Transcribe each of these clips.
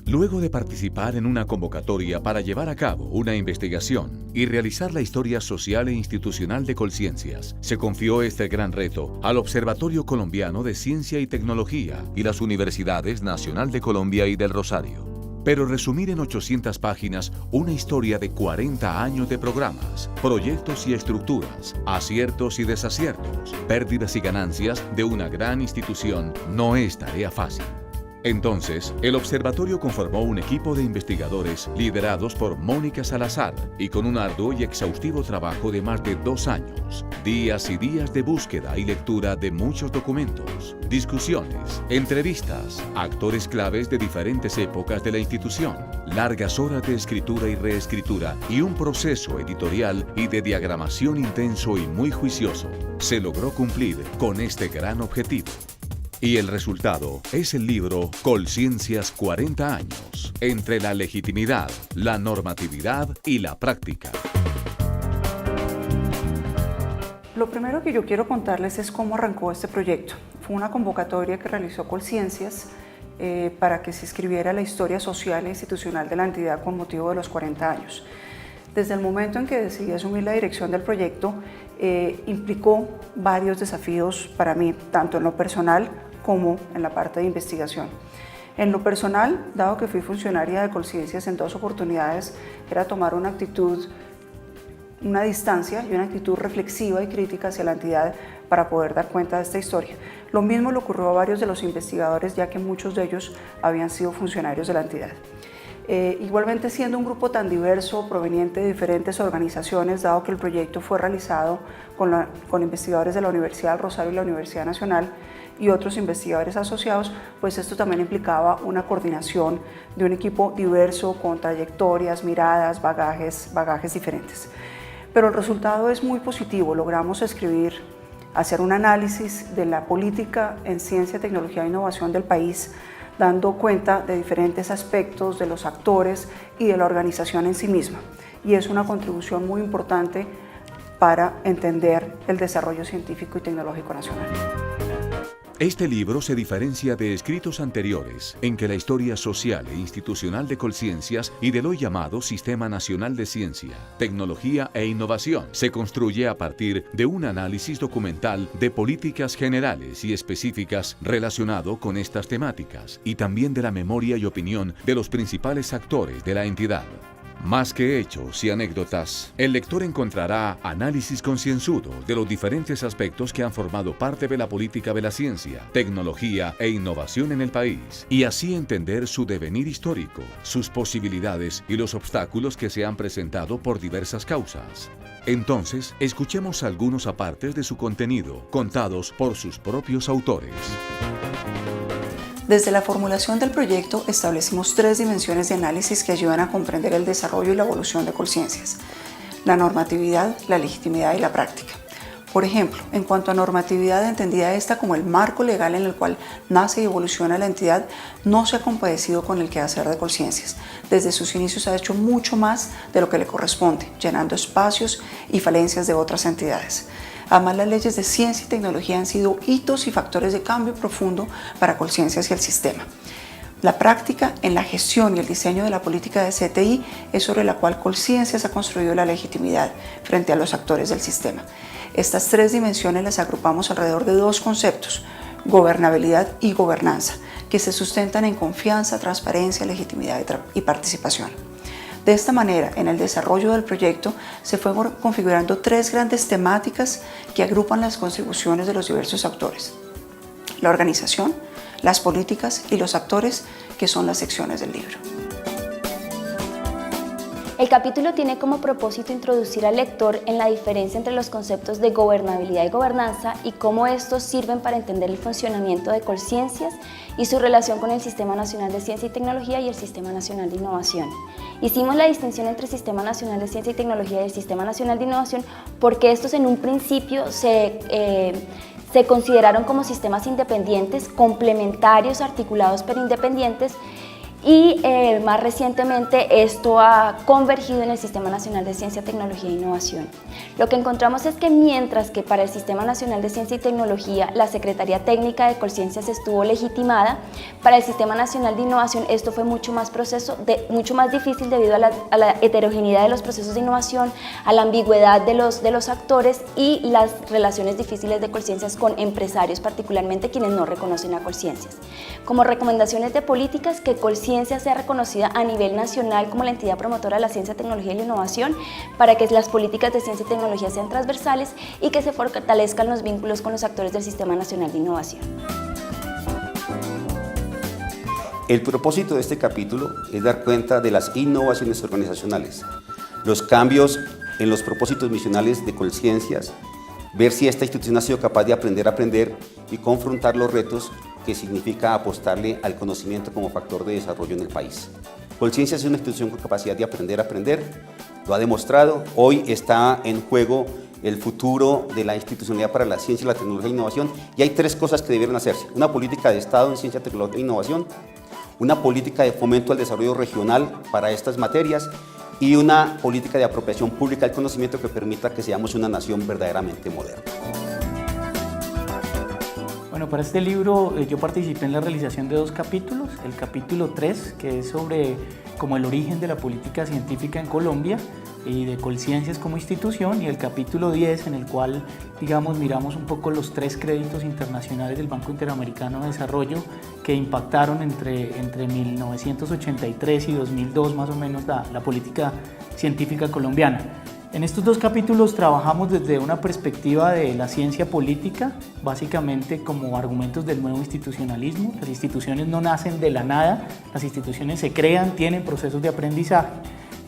Luego de participar en una convocatoria para llevar a cabo una investigación y realizar la historia social e institucional de Colciencias, se confió este gran reto al Observatorio Colombiano de Ciencia y Tecnología y las Universidades Nacional de Colombia y del Rosario. Pero resumir en 800 páginas una historia de 40 años de programas, proyectos y estructuras, aciertos y desaciertos, pérdidas y ganancias de una gran institución no es tarea fácil. Entonces, el observatorio conformó un equipo de investigadores liderados por Mónica Salazar y con un arduo y exhaustivo trabajo de más de 2 años, días y días de búsqueda y lectura de muchos documentos, discusiones, entrevistas, actores claves de diferentes épocas de la institución, largas horas de escritura y reescritura y un proceso editorial y de diagramación intenso y muy juicioso, se logró cumplir con este gran objetivo. Y el resultado es el libro Colciencias 40 años, entre la legitimidad, la normatividad y la práctica. Lo primero que yo quiero contarles es cómo arrancó este proyecto. Fue una convocatoria que realizó Colciencias para que se escribiera la historia social e institucional de la entidad con motivo de los 40 años. Desde el momento en que decidí asumir la dirección del proyecto, implicó varios desafíos para mí, tanto en lo personal como en la parte de investigación. En lo personal, dado que fui funcionaria de Colciencias en 2 oportunidades, era tomar una actitud, una distancia y una actitud reflexiva y crítica hacia la entidad para poder dar cuenta de esta historia. Lo mismo le ocurrió a varios de los investigadores, ya que muchos de ellos habían sido funcionarios de la entidad. Igualmente, siendo un grupo tan diverso, proveniente de diferentes organizaciones, dado que el proyecto fue realizado con investigadores de la Universidad del Rosario y la Universidad Nacional y otros investigadores asociados, pues esto también implicaba una coordinación de un equipo diverso con trayectorias, miradas, bagajes diferentes. Pero el resultado es muy positivo. Logramos hacer un análisis de la política en ciencia, tecnología e innovación del país, dando cuenta de diferentes aspectos de los actores y de la organización en sí misma. Y es una contribución muy importante para entender el desarrollo científico y tecnológico nacional. Este libro se diferencia de escritos anteriores en que la historia social e institucional de Colciencias y del hoy llamado Sistema Nacional de Ciencia, Tecnología e Innovación se construye a partir de un análisis documental de políticas generales y específicas relacionado con estas temáticas y también de la memoria y opinión de los principales actores de la entidad. Más que hechos y anécdotas, el lector encontrará análisis concienzudo de los diferentes aspectos que han formado parte de la política de la ciencia, tecnología e innovación en el país, y así entender su devenir histórico, sus posibilidades y los obstáculos que se han presentado por diversas causas. Entonces, escuchemos algunos apartes de su contenido, contados por sus propios autores. Desde la formulación del proyecto establecimos 3 dimensiones de análisis que ayudan a comprender el desarrollo y la evolución de Colciencias: la normatividad, la legitimidad y la práctica. Por ejemplo, en cuanto a normatividad, entendida esta como el marco legal en el cual nace y evoluciona la entidad, no se ha compadecido con el quehacer de Colciencias. Desde sus inicios ha hecho mucho más de lo que le corresponde, llenando espacios y falencias de otras entidades. Además, las leyes de ciencia y tecnología han sido hitos y factores de cambio profundo para Colciencias y el sistema. La práctica en la gestión y el diseño de la política de CTI es sobre la cual Colciencias ha construido la legitimidad frente a los actores del sistema. Estas 3 dimensiones las agrupamos alrededor de 2 conceptos: gobernabilidad y gobernanza, que se sustentan en confianza, transparencia, legitimidad y participación. De esta manera, en el desarrollo del proyecto se fueron configurando 3 grandes temáticas que agrupan las contribuciones de los diversos actores: la organización, las políticas y los actores, que son las secciones del libro. El capítulo tiene como propósito introducir al lector en la diferencia entre los conceptos de gobernabilidad y gobernanza y cómo estos sirven para entender el funcionamiento de Colciencias y su relación con el Sistema Nacional de Ciencia y Tecnología y el Sistema Nacional de Innovación. Hicimos la distinción entre el Sistema Nacional de Ciencia y Tecnología y el Sistema Nacional de Innovación porque estos en un principio se consideraron como sistemas independientes, complementarios, articulados pero independientes, y más recientemente esto ha convergido en el Sistema Nacional de Ciencia, Tecnología e Innovación. Lo que encontramos es que mientras que para el Sistema Nacional de Ciencia y Tecnología la Secretaría Técnica de Colciencias estuvo legitimada, para el Sistema Nacional de Innovación esto fue mucho más difícil debido a la heterogeneidad de los procesos de innovación, a la ambigüedad de los actores y las relaciones difíciles de Colciencias con empresarios, particularmente quienes no reconocen a Colciencias. Como recomendaciones de políticas, que Colciencias sea reconocida a nivel nacional como la entidad promotora de la ciencia, tecnología y la innovación, para que las políticas de ciencia y tecnología sean transversales y que se fortalezcan los vínculos con los actores del Sistema Nacional de Innovación. El propósito de este capítulo es dar cuenta de las innovaciones organizacionales, los cambios en los propósitos misionales de Colciencias, ver si esta institución ha sido capaz de aprender a aprender y confrontar los retos que significa apostarle al conocimiento como factor de desarrollo en el país. Colciencias es una institución con capacidad de aprender a aprender, lo ha demostrado. Hoy está en juego el futuro de la institucionalidad para la ciencia, la tecnología e innovación, y hay tres cosas que debieron hacerse: una política de Estado en ciencia, tecnología e innovación, una política de fomento al desarrollo regional para estas materias y una política de apropiación pública del conocimiento que permita que seamos una nación verdaderamente moderna. Bueno, para este libro yo participé en la realización de 2 capítulos. El capítulo 3, que es sobre como el origen de la política científica en Colombia y de Colciencias como institución, y el capítulo 10, en el cual, digamos, miramos un poco los 3 créditos internacionales del Banco Interamericano de Desarrollo que impactaron entre 1983 y 2002 más o menos la política científica colombiana. En estos 2 capítulos trabajamos desde una perspectiva de la ciencia política, básicamente como argumentos del nuevo institucionalismo. Las instituciones no nacen de la nada, las instituciones se crean, tienen procesos de aprendizaje.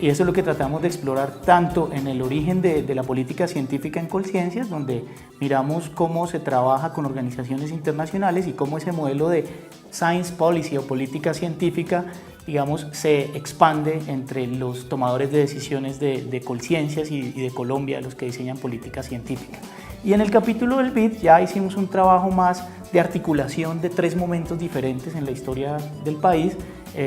Y eso es lo que tratamos de explorar tanto en el origen de la política científica en Colciencias, donde miramos cómo se trabaja con organizaciones internacionales y cómo ese modelo de science policy o política científica, digamos, se expande entre los tomadores de decisiones de Colciencias y de Colombia, los que diseñan política científica. Y en el capítulo del BID ya hicimos un trabajo más de articulación de 3 momentos diferentes en la historia del país,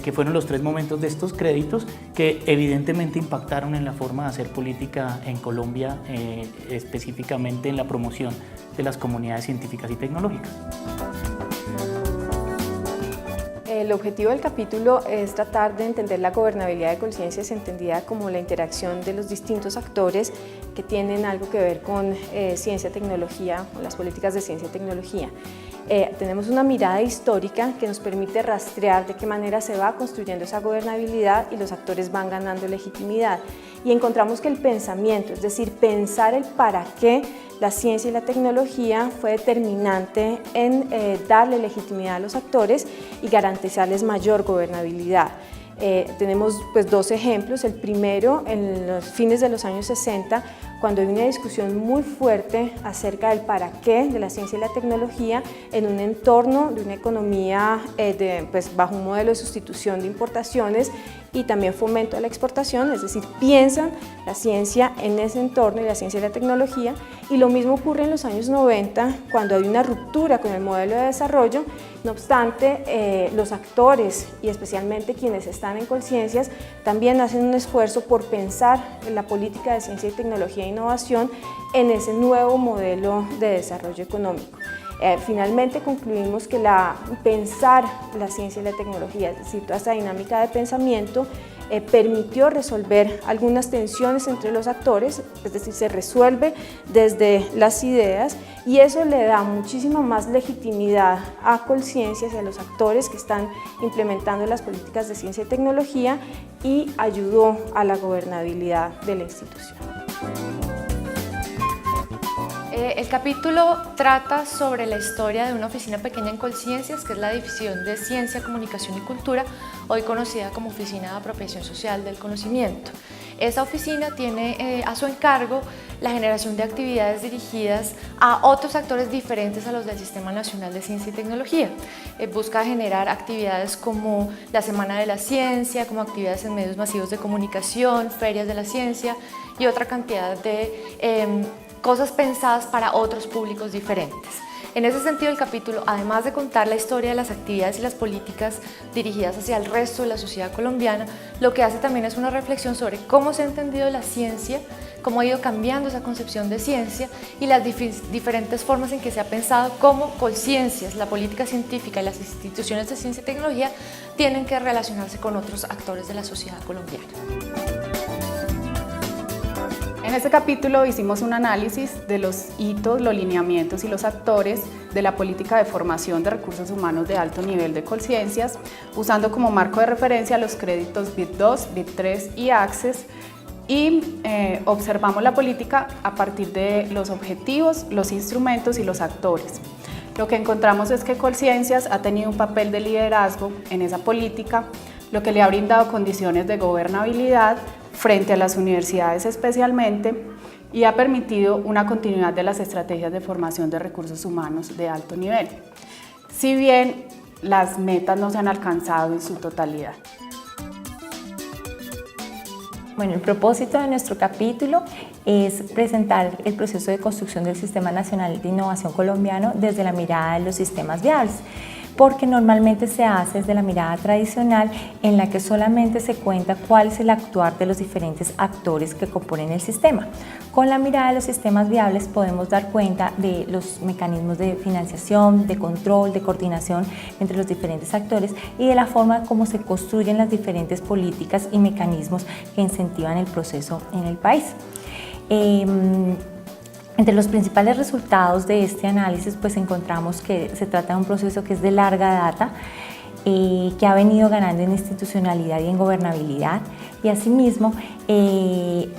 que fueron los 3 momentos de estos créditos que evidentemente impactaron en la forma de hacer política en Colombia, específicamente en la promoción de las comunidades científicas y tecnológicas. El objetivo del capítulo es tratar de entender la gobernabilidad de Colciencias, entendida como la interacción de los distintos actores que tienen algo que ver con ciencia, tecnología, con las políticas de ciencia y tecnología. Tenemos una mirada histórica que nos permite rastrear de qué manera se va construyendo esa gobernabilidad y los actores van ganando legitimidad. Y encontramos que el pensamiento, es decir, pensar el para qué, la ciencia y la tecnología fue determinante en darle legitimidad a los actores y garantizarles mayor gobernabilidad. Tenemos pues 2 ejemplos. El primero, en los fines de los años 60, cuando hay una discusión muy fuerte acerca del para qué de la ciencia y la tecnología en un entorno de una economía pues bajo un modelo de sustitución de importaciones y también fomento a la exportación, es decir, piensan la ciencia en ese entorno y la ciencia y la tecnología. Y lo mismo ocurre en los años 90, cuando hay una ruptura con el modelo de desarrollo. No obstante, los actores y especialmente quienes están en Colciencias también hacen un esfuerzo por pensar en la política de ciencia y tecnología e innovación en ese nuevo modelo de desarrollo económico. Finalmente concluimos que pensar la ciencia y la tecnología, es decir, toda esta dinámica de pensamiento, permitió resolver algunas tensiones entre los actores, es decir, se resuelve desde las ideas, y eso le da muchísima más legitimidad a Colciencias y a los actores que están implementando las políticas de ciencia y tecnología, y ayudó a la gobernabilidad de la institución. El capítulo trata sobre la historia de una oficina pequeña en Colciencias, que es la División de Ciencia, Comunicación y Cultura, hoy conocida como Oficina de Apropiación Social del Conocimiento. Esa oficina tiene a su encargo la generación de actividades dirigidas a otros actores diferentes a los del Sistema Nacional de Ciencia y Tecnología. Busca generar actividades como la Semana de la Ciencia, como actividades en medios masivos de comunicación, ferias de la ciencia y otra cantidad de cosas pensadas para otros públicos diferentes. En ese sentido, el capítulo, además de contar la historia de las actividades y las políticas dirigidas hacia el resto de la sociedad colombiana, lo que hace también es una reflexión sobre cómo se ha entendido la ciencia, cómo ha ido cambiando esa concepción de ciencia y las diferentes formas en que se ha pensado cómo Colciencias, la política científica y las instituciones de ciencia y tecnología tienen que relacionarse con otros actores de la sociedad colombiana. En este capítulo hicimos un análisis de los hitos, los lineamientos y los actores de la política de formación de recursos humanos de alto nivel de Colciencias, usando como marco de referencia los créditos BIT 2, BIT 3 y Access, y observamos la política a partir de los objetivos, los instrumentos y los actores. Lo que encontramos es que Colciencias ha tenido un papel de liderazgo en esa política, lo que le ha brindado condiciones de gobernabilidad frente a las universidades especialmente, y ha permitido una continuidad de las estrategias de formación de recursos humanos de alto nivel, si bien las metas no se han alcanzado en su totalidad. Bueno, el propósito de nuestro capítulo es presentar el proceso de construcción del Sistema Nacional de Innovación Colombiano desde la mirada de los sistemas viables, porque normalmente se hace desde la mirada tradicional en la que solamente se cuenta cuál es el actuar de los diferentes actores que componen el sistema. Con la mirada de los sistemas viables podemos dar cuenta de los mecanismos de financiación, de control, de coordinación entre los diferentes actores y de la forma como se construyen las diferentes políticas y mecanismos que incentivan el proceso en el país. Entre los principales resultados de este análisis, pues encontramos que se trata de un proceso que es de larga data, que ha venido ganando en institucionalidad y en gobernabilidad, y asimismo que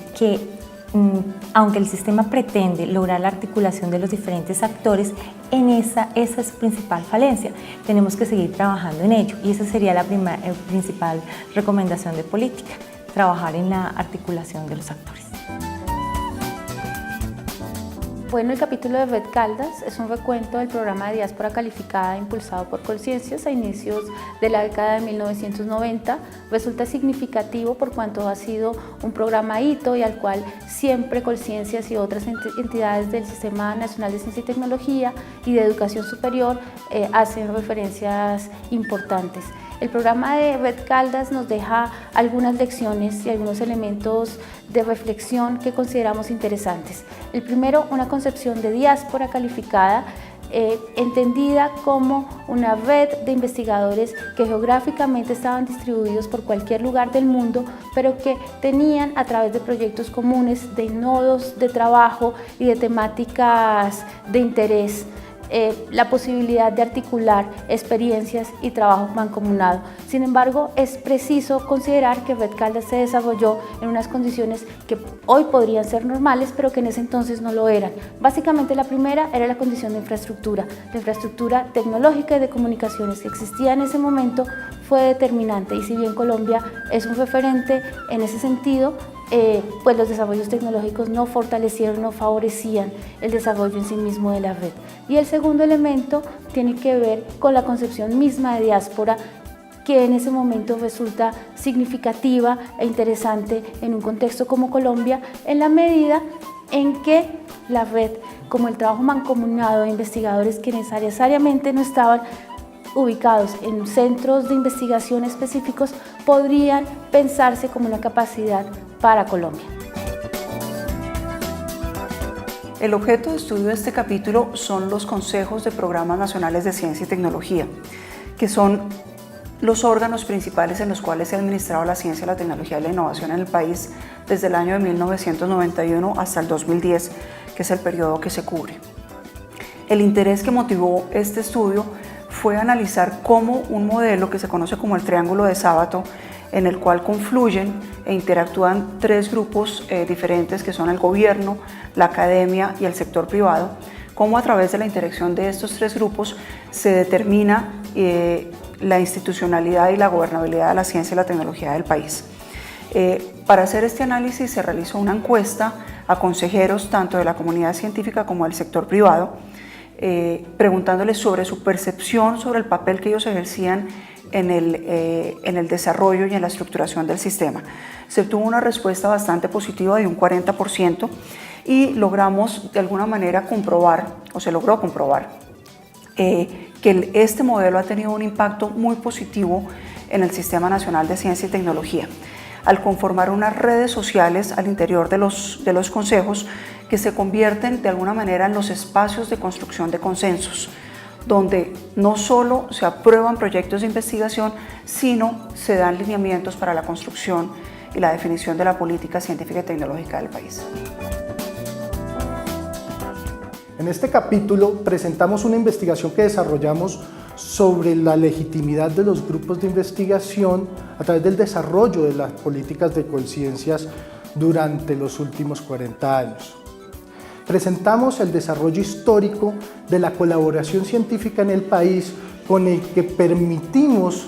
aunque el sistema pretende lograr la articulación de los diferentes actores, esa es su principal falencia. Tenemos que seguir trabajando en ello, y esa sería la principal recomendación de política, trabajar en la articulación de los actores. Bueno, el capítulo de Red Caldas es un recuento del programa de diáspora calificada impulsado por Colciencias a inicios de la década de 1990. Resulta significativo por cuanto ha sido un programa hito y al cual siempre Colciencias y otras entidades del Sistema Nacional de Ciencia y Tecnología y de Educación Superior hacen referencias importantes. El programa de Red Caldas nos deja algunas lecciones y algunos elementos de reflexión que consideramos interesantes. El primero, una concepción de diáspora calificada, entendida como una red de investigadores que geográficamente estaban distribuidos por cualquier lugar del mundo, pero que tenían a través de proyectos comunes, de nodos de trabajo y de temáticas de interés, la posibilidad de articular experiencias y trabajo mancomunado. Sin embargo, es preciso considerar que Red Caldas se desarrolló en unas condiciones que hoy podrían ser normales, pero que en ese entonces no lo eran. Básicamente la primera era la condición de infraestructura. La infraestructura tecnológica y de comunicaciones que existía en ese momento fue determinante, y si bien Colombia es un referente en ese sentido, pues los desarrollos tecnológicos no fortalecieron, no favorecían el desarrollo en sí mismo de la red. Y el segundo elemento tiene que ver con la concepción misma de diáspora, que en ese momento resulta significativa e interesante en un contexto como Colombia, en la medida en que la red, como el trabajo mancomunado de investigadores que necesariamente no estaban ubicados en centros de investigación específicos, podrían pensarse como una capacidad para Colombia. El objeto de estudio de este capítulo son los consejos de programas nacionales de ciencia y tecnología, que son los órganos principales en los cuales se ha administrado la ciencia, la tecnología y la innovación en el país desde el año de 1991 hasta el 2010, que es el periodo que se cubre. El interés que motivó este estudio fue analizar cómo un modelo que se conoce como el triángulo de Sábato, en el cual confluyen e interactúan tres grupos diferentes que son el gobierno, la academia y el sector privado, cómo a través de la interacción de estos tres grupos se determina la institucionalidad y la gobernabilidad de la ciencia y la tecnología del país. Para hacer este análisis se realizó una encuesta a consejeros tanto de la comunidad científica como del sector privado, preguntándoles sobre su percepción sobre el papel que ellos ejercían en el desarrollo y en la estructuración del sistema. Se obtuvo una respuesta bastante positiva de un 40% y logramos de alguna manera comprobar, o se logró comprobar, que este modelo ha tenido un impacto muy positivo en el Sistema Nacional de Ciencia y Tecnología, al conformar unas redes sociales al interior de los consejos que se convierten de alguna manera en los espacios de construcción de consensos, donde no solo se aprueban proyectos de investigación, sino se dan lineamientos para la construcción y la definición de la política científica y tecnológica del país. En este capítulo presentamos una investigación que desarrollamos sobre la legitimidad de los grupos de investigación a través del desarrollo de las políticas de Colciencias durante los últimos 40 años. Presentamos el desarrollo histórico de la colaboración científica en el país, con el que permitimos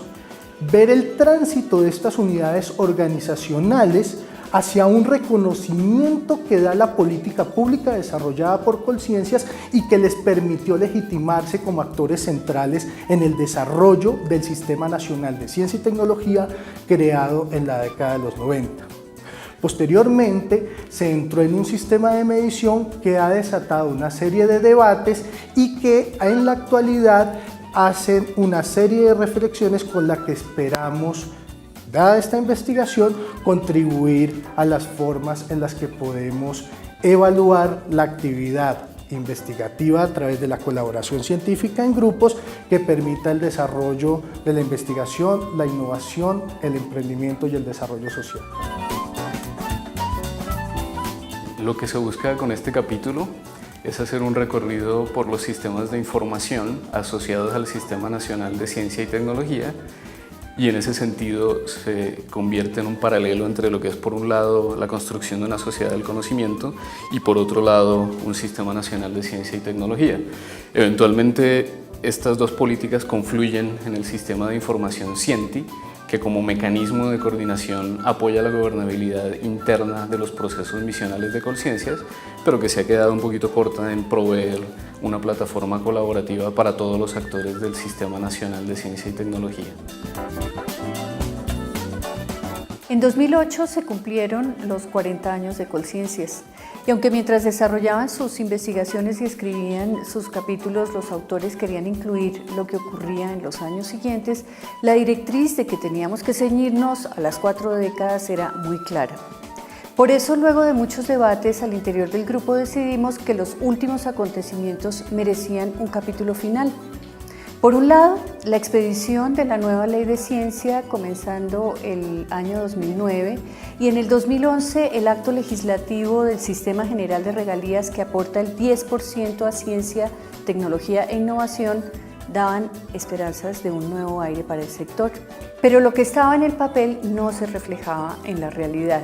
ver el tránsito de estas unidades organizacionales hacia un reconocimiento que da la política pública desarrollada por Colciencias y que les permitió legitimarse como actores centrales en el desarrollo del Sistema Nacional de Ciencia y Tecnología creado en la década de los 90. Posteriormente se entró en un sistema de medición que ha desatado una serie de debates y que en la actualidad hacen una serie de reflexiones con la que esperamos, dada esta investigación, contribuir a las formas en las que podemos evaluar la actividad investigativa a través de la colaboración científica en grupos que permita el desarrollo de la investigación, la innovación, el emprendimiento y el desarrollo social. Lo que se busca con este capítulo es hacer un recorrido por los sistemas de información asociados al Sistema Nacional de Ciencia y Tecnología, y en ese sentido se convierte en un paralelo entre lo que es por un lado la construcción de una sociedad del conocimiento y por otro lado un Sistema Nacional de Ciencia y Tecnología. Eventualmente estas dos políticas confluyen en el Sistema de Información CIENTI, que como mecanismo de coordinación apoya la gobernabilidad interna de los procesos misionales de Colciencias, pero que se ha quedado un poquito corta en proveer una plataforma colaborativa para todos los actores del Sistema Nacional de Ciencia y Tecnología. En 2008 se cumplieron los 40 años de Colciencias, y aunque mientras desarrollaban sus investigaciones y escribían sus capítulos, los autores querían incluir lo que ocurría en los años siguientes, la directriz de que teníamos que ceñirnos a las 4 décadas era muy clara. Por eso, luego de muchos debates al interior del grupo, decidimos que los últimos acontecimientos merecían un capítulo final. Por un lado, la expedición de la nueva Ley de Ciencia, comenzando el año 2009, y en el 2011 el acto legislativo del Sistema General de Regalías, que aporta el 10% a ciencia, tecnología e innovación, daban esperanzas de un nuevo aire para el sector. Pero lo que estaba en el papel no se reflejaba en la realidad.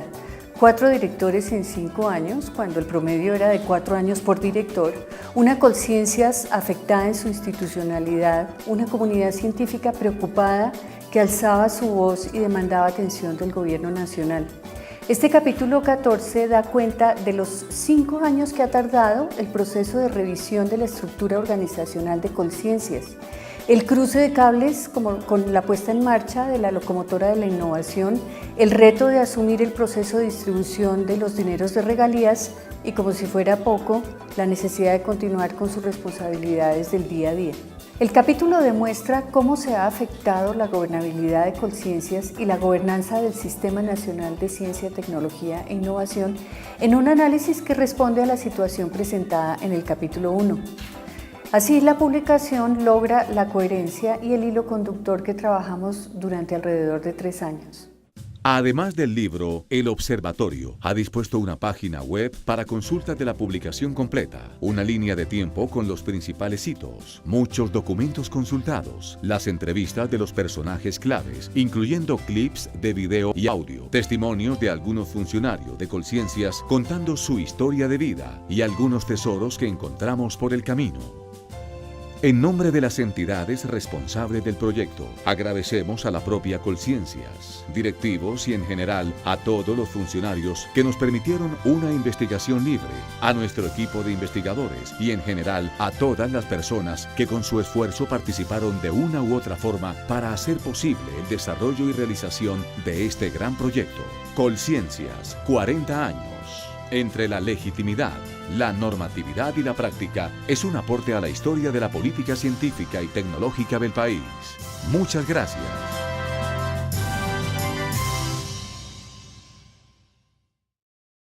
4 directores en 5 años, cuando el promedio era de 4 años por director, una Colciencias afectada en su institucionalidad, una comunidad científica preocupada que alzaba su voz y demandaba atención del gobierno nacional. Este capítulo 14 da cuenta de los 5 años que ha tardado el proceso de revisión de la estructura organizacional de Colciencias, el cruce de cables con la puesta en marcha de la locomotora de la innovación, el reto de asumir el proceso de distribución de los dineros de regalías y, como si fuera poco, la necesidad de continuar con sus responsabilidades del día a día. El capítulo demuestra cómo se ha afectado la gobernabilidad de Colciencias y la gobernanza del Sistema Nacional de Ciencia, Tecnología e Innovación en un análisis que responde a la situación presentada en el capítulo 1. Así, la publicación logra la coherencia y el hilo conductor que trabajamos durante alrededor de 3 años. Además del libro, el Observatorio ha dispuesto una página web para consulta de la publicación completa, una línea de tiempo con los principales hitos, muchos documentos consultados, las entrevistas de los personajes claves, incluyendo clips de video y audio, testimonios de algunos funcionarios de Colciencias contando su historia de vida y algunos tesoros que encontramos por el camino. En nombre de las entidades responsables del proyecto, agradecemos a la propia Colciencias, directivos y en general a todos los funcionarios que nos permitieron una investigación libre, a nuestro equipo de investigadores y en general a todas las personas que con su esfuerzo participaron de una u otra forma para hacer posible el desarrollo y realización de este gran proyecto. Colciencias, 40 años, entre la legitimidad, La normatividad y la práctica es un aporte a la historia de la política científica y tecnológica del país. Muchas gracias.